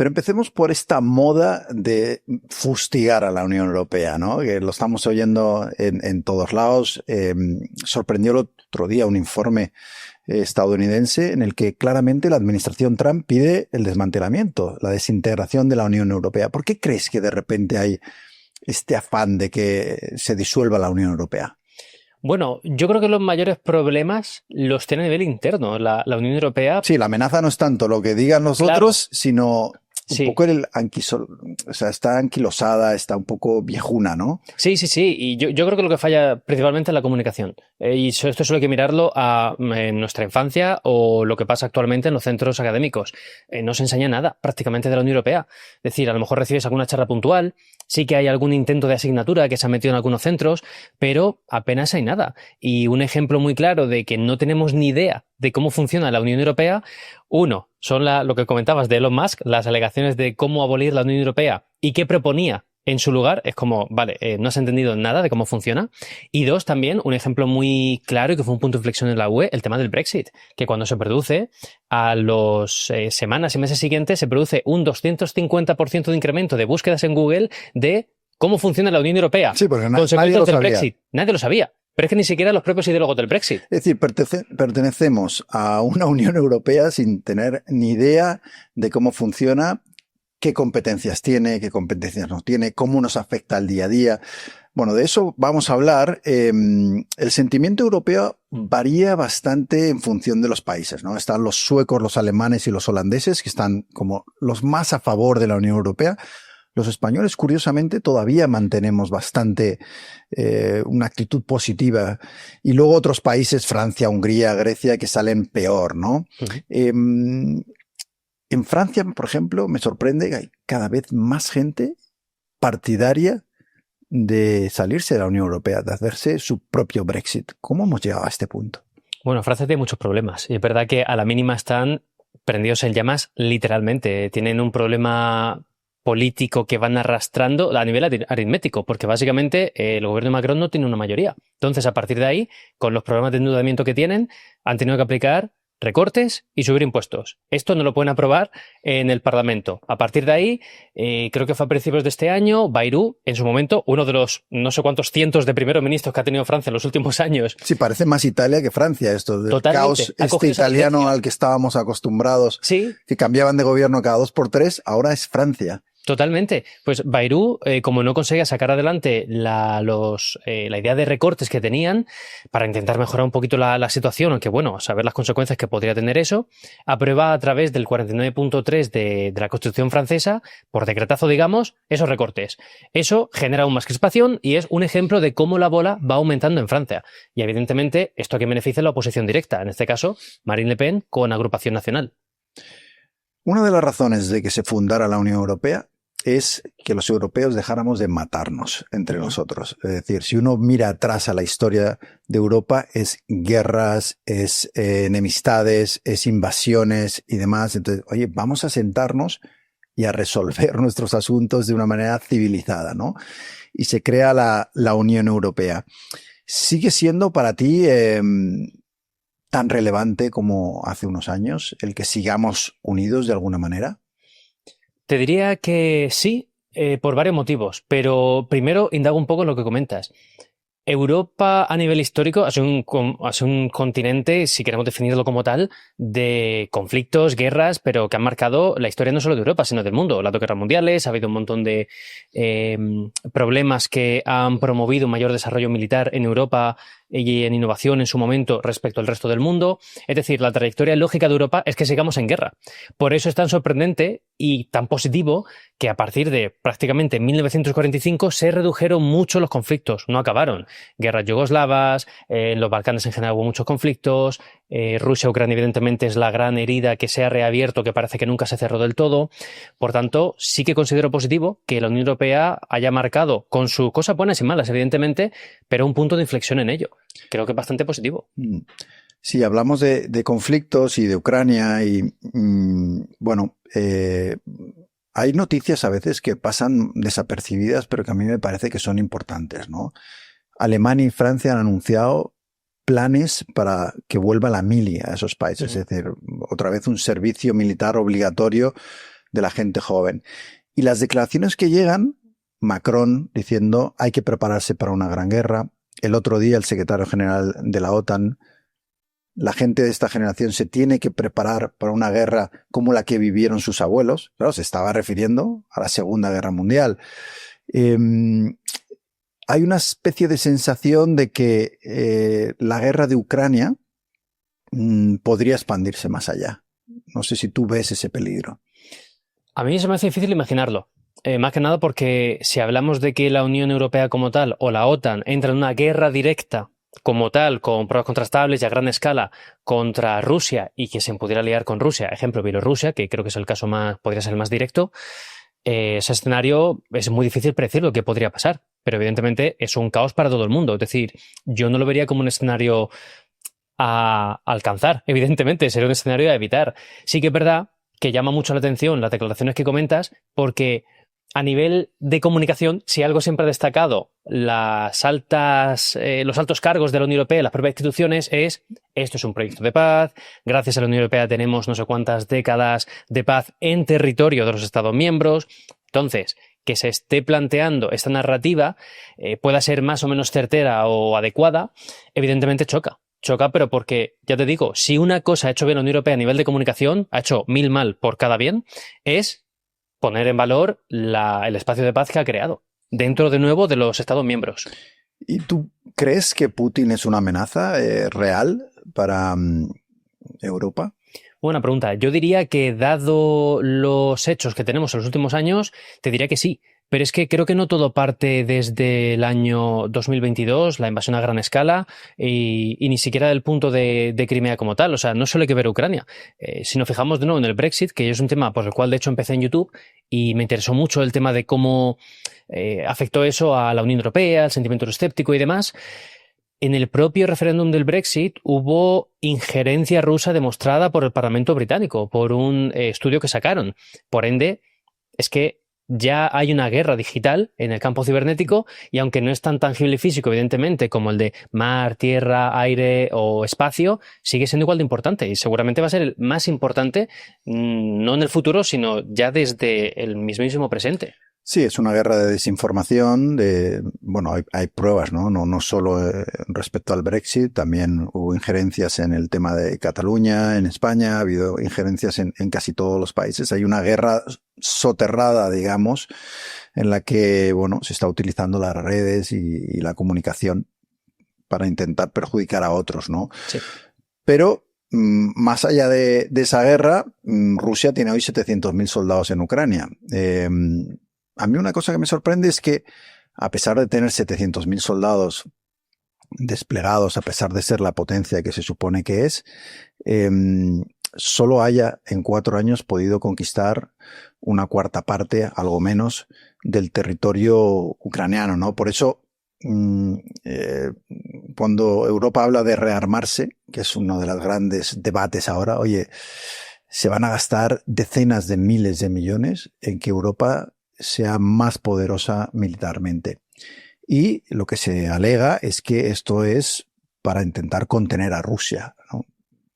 Pero empecemos por esta moda de fustigar a la Unión Europea, ¿no? Que lo estamos oyendo en todos lados. Sorprendió el otro día un informe estadounidense en el que claramente la administración Trump pide el desmantelamiento, la desintegración de la Unión Europea. ¿Por qué crees que de repente hay este afán de que se disuelva la Unión Europea? Bueno, yo creo que los mayores problemas los tiene a nivel interno la Unión Europea. Sí, la amenaza no es tanto lo que digan los otros, sino un poco o sea, está anquilosada, está un poco viejuna, ¿no? Sí. Y yo creo que lo que falla principalmente es la comunicación. Y esto solo hay que mirarlo en nuestra infancia o lo que pasa actualmente en los centros académicos. No se enseña nada prácticamente de la Unión Europea. Es decir, a lo mejor recibes alguna charla puntual, sí que hay algún intento de asignatura que se ha metido en algunos centros, pero apenas hay nada. Y un ejemplo muy claro de que no tenemos ni idea de cómo funciona la Unión Europea, son lo que comentabas de Elon Musk, las alegaciones de cómo abolir la Unión Europea y qué proponía en su lugar. Es como, vale, no has entendido nada de cómo funciona. Y dos, también un ejemplo muy claro y que fue un punto de inflexión en la UE, el tema del Brexit, que cuando se produce, a las semanas y meses siguientes se produce un 250% de incremento de búsquedas en Google de cómo funciona la Unión Europea. Sí, porque nadie lo sabía. Brexit. Nadie lo sabía. Pero es que ni siquiera los propios ideólogos del Brexit. Es decir, pertenecemos a una Unión Europea sin tener ni idea de cómo funciona, qué competencias tiene, qué competencias no tiene, cómo nos afecta al día a día. Bueno, de eso vamos a hablar. El sentimiento europeo varía bastante en función de los países, ¿no? Están los suecos, los alemanes y los holandeses, que están como los más a favor de la Unión Europea. Los españoles, curiosamente, todavía mantenemos bastante una actitud positiva. Y luego otros países, Francia, Hungría, Grecia, que salen peor, ¿no? Uh-huh. En Francia, por ejemplo, me sorprende que hay cada vez más gente partidaria de salirse de la Unión Europea, de hacerse su propio Brexit. ¿Cómo hemos llegado a este punto? Bueno, Francia tiene muchos problemas. Y es verdad que a la mínima están prendidos en llamas, literalmente. Tienen un problema político que van arrastrando a nivel aritmético, porque básicamente el gobierno de Macron no tiene una mayoría. Entonces, a partir de ahí, con los problemas de endeudamiento que tienen, han tenido que aplicar recortes y subir impuestos. Esto no lo pueden aprobar en el Parlamento. A partir de ahí, creo que fue a principios de este año, Bayrou, en su momento, uno de los no sé cuántos cientos de primeros ministros que ha tenido Francia en los últimos años. Sí, parece más Italia que Francia esto, del caos italiano al que estábamos acostumbrados, sí, que cambiaban de gobierno cada 2 por 3, ahora es Francia. Totalmente. Pues Bayrou, como no conseguía sacar adelante la idea de recortes que tenían para intentar mejorar un poquito la situación, aunque bueno, saber las consecuencias que podría tener eso, aprueba a través del 49.3 de la Constitución francesa, por decretazo digamos, esos recortes. Eso genera aún más crispación y es un ejemplo de cómo la bola va aumentando en Francia. Y evidentemente esto a quien beneficia la oposición directa, en este caso Marine Le Pen con Agrupación Nacional. Una de las razones de que se fundara la Unión Europea es que los europeos dejáramos de matarnos entre nosotros. Es decir, si uno mira atrás a la historia de Europa, es guerras, es enemistades, es invasiones y demás. Entonces, oye, vamos a sentarnos y a resolver nuestros asuntos de una manera civilizada, ¿no? Y se crea la Unión Europea. ¿Sigue siendo para ti tan relevante como hace unos años el que sigamos unidos de alguna manera? Te diría que sí, por varios motivos, pero primero indago un poco en lo que comentas. Europa a nivel histórico ha sido un continente, si queremos definirlo como tal, de conflictos, guerras, pero que han marcado la historia no solo de Europa, sino del mundo. Las dos guerras mundiales, ha habido un montón de problemas que han promovido un mayor desarrollo militar en Europa y en innovación en su momento respecto al resto del mundo. Es decir, la trayectoria lógica de Europa es que sigamos en guerra. Por eso es tan sorprendente y tan positivo que a partir de prácticamente 1945 se redujeron mucho los conflictos, no acabaron. Guerras yugoslavas, en los Balcanes en general hubo muchos conflictos, Rusia-Ucrania evidentemente es la gran herida que se ha reabierto, que parece que nunca se cerró del todo. Por tanto, sí que considero positivo que la Unión Europea haya marcado, con sus cosas buenas y malas evidentemente, pero un punto de inflexión en ello. Creo que es bastante positivo. Sí, hablamos de conflictos y de Ucrania y bueno, hay noticias a veces que pasan desapercibidas, pero que a mí me parece que son importantes, ¿no? Alemania y Francia han anunciado planes para que vuelva la mili a esos países, es decir, otra vez un servicio militar obligatorio de la gente joven. Y las declaraciones que llegan, Macron diciendo hay que prepararse para una gran guerra. El otro día el secretario general de la OTAN, la gente de esta generación se tiene que preparar para una guerra como la que vivieron sus abuelos. Claro, se estaba refiriendo a la Segunda Guerra Mundial. Hay una especie de sensación de que la guerra de Ucrania podría expandirse más allá. No sé si tú ves ese peligro. A mí se me hace difícil imaginarlo. Más que nada porque si hablamos de que la Unión Europea como tal o la OTAN entra en una guerra directa como tal, con pruebas contrastables y a gran escala contra Rusia y que se pudiera liar con Rusia, ejemplo Bielorrusia, que creo que es el caso podría ser el más directo, ese escenario es muy difícil predecir lo que podría pasar, pero evidentemente es un caos para todo el mundo. Es decir, yo no lo vería como un escenario a alcanzar, evidentemente, sería un escenario a evitar. Sí que es verdad que llama mucho la atención las declaraciones que comentas, porque a nivel de comunicación, si algo siempre ha destacado los altos cargos de la Unión Europea, las propias instituciones, esto es un proyecto de paz, gracias a la Unión Europea tenemos no sé cuántas décadas de paz en territorio de los Estados miembros. Entonces, que se esté planteando esta narrativa pueda ser más o menos certera o adecuada, evidentemente choca. Choca, pero porque, ya te digo, si una cosa ha hecho bien la Unión Europea a nivel de comunicación, ha hecho 1000 mal por cada bien, es poner en valor el espacio de paz que ha creado, dentro de nuevo de los Estados miembros. ¿Y tú crees que Putin es una amenaza real para Europa? Buena pregunta. Yo diría que, dado los hechos que tenemos en los últimos años, te diría que sí. Pero es que creo que no todo parte desde el año 2022, la invasión a gran escala, y ni siquiera del punto de Crimea como tal. O sea, no solo hay que ver Ucrania. Si nos fijamos de nuevo en el Brexit, que es un tema por el cual de hecho empecé en YouTube, y me interesó mucho el tema de cómo afectó eso a la Unión Europea, al sentimiento escéptico y demás. En el propio referéndum del Brexit hubo injerencia rusa demostrada por el Parlamento británico, por un estudio que sacaron. Por ende, es que ya hay una guerra digital en el campo cibernético, y aunque no es tan tangible y físico, evidentemente, como el de mar, tierra, aire o espacio, sigue siendo igual de importante, y seguramente va a ser el más importante, no en el futuro, sino ya desde el mismísimo presente. Sí, es una guerra de desinformación, bueno, hay pruebas, ¿no? No solo respecto al Brexit, también hubo injerencias en el tema de Cataluña, en España, ha habido injerencias en casi todos los países. Hay una guerra soterrada, digamos, en la que, bueno, se está utilizando las redes y la comunicación para intentar perjudicar a otros, ¿no? Sí. Pero más allá de esa guerra, Rusia tiene hoy 700.000 soldados en Ucrania. A mí una cosa que me sorprende es que, a pesar de tener 700.000 soldados desplegados, a pesar de ser la potencia que se supone que es, solo haya en 4 años podido conquistar una cuarta parte, algo menos, del territorio ucraniano, ¿no? Por eso, cuando Europa habla de rearmarse, que es uno de los grandes debates ahora, oye, se van a gastar decenas de miles de millones en que Europa sea más poderosa militarmente. Y lo que se alega es que esto es para intentar contener a Rusia, ¿no?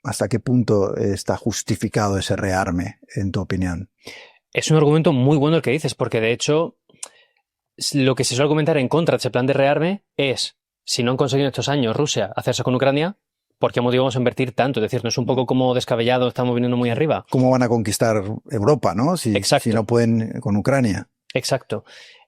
¿Hasta qué punto está justificado ese rearme, en tu opinión? Es un argumento muy bueno el que dices, porque de hecho lo que se suele comentar en contra de ese plan de rearme es, si no han conseguido estos años Rusia hacerse con Ucrania, ¿por qué motivo vamos a invertir tanto? Es decir, no es un poco como descabellado, estamos viniendo muy arriba. ¿Cómo van a conquistar Europa, no? Si no pueden con Ucrania. Exacto.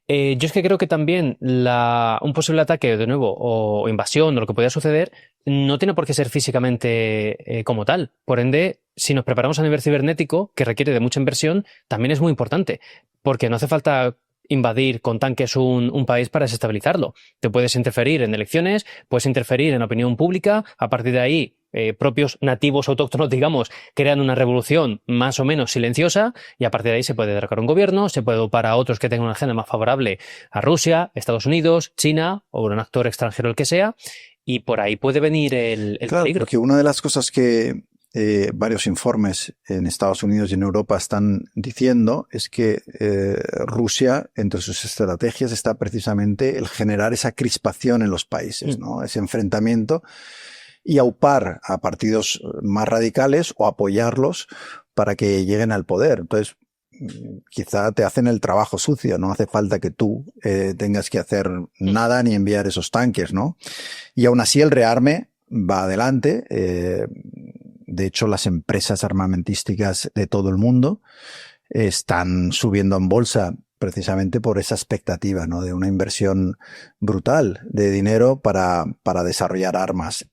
Yo es que creo que también un posible ataque, de nuevo, o invasión, o lo que podría suceder, no tiene por qué ser físicamente como tal. Por ende, si nos preparamos a nivel cibernético, que requiere de mucha inversión, también es muy importante, porque no hace falta invadir con tanques un país para desestabilizarlo. Te puedes interferir en elecciones, puedes interferir en la opinión pública, a partir de ahí propios nativos autóctonos, digamos, crean una revolución más o menos silenciosa, y a partir de ahí se puede derrocar un gobierno, se puede ocupar a otros que tengan una agenda más favorable a Rusia, Estados Unidos, China o un actor extranjero el que sea, y por ahí puede venir el claro, peligro. Porque una de las cosas que varios informes en Estados Unidos y en Europa están diciendo es que Rusia, entre sus estrategias, está precisamente el generar esa crispación en los países, ¿no? Ese enfrentamiento, y aupar a partidos más radicales o apoyarlos para que lleguen al poder. Entonces, quizá te hacen el trabajo sucio, no hace falta que tú tengas que hacer nada ni enviar esos tanques, ¿no? Y aún así el rearme va adelante. De hecho, las empresas armamentísticas de todo el mundo están subiendo en bolsa precisamente por esa expectativa, ¿no? De una inversión brutal de dinero para desarrollar armas.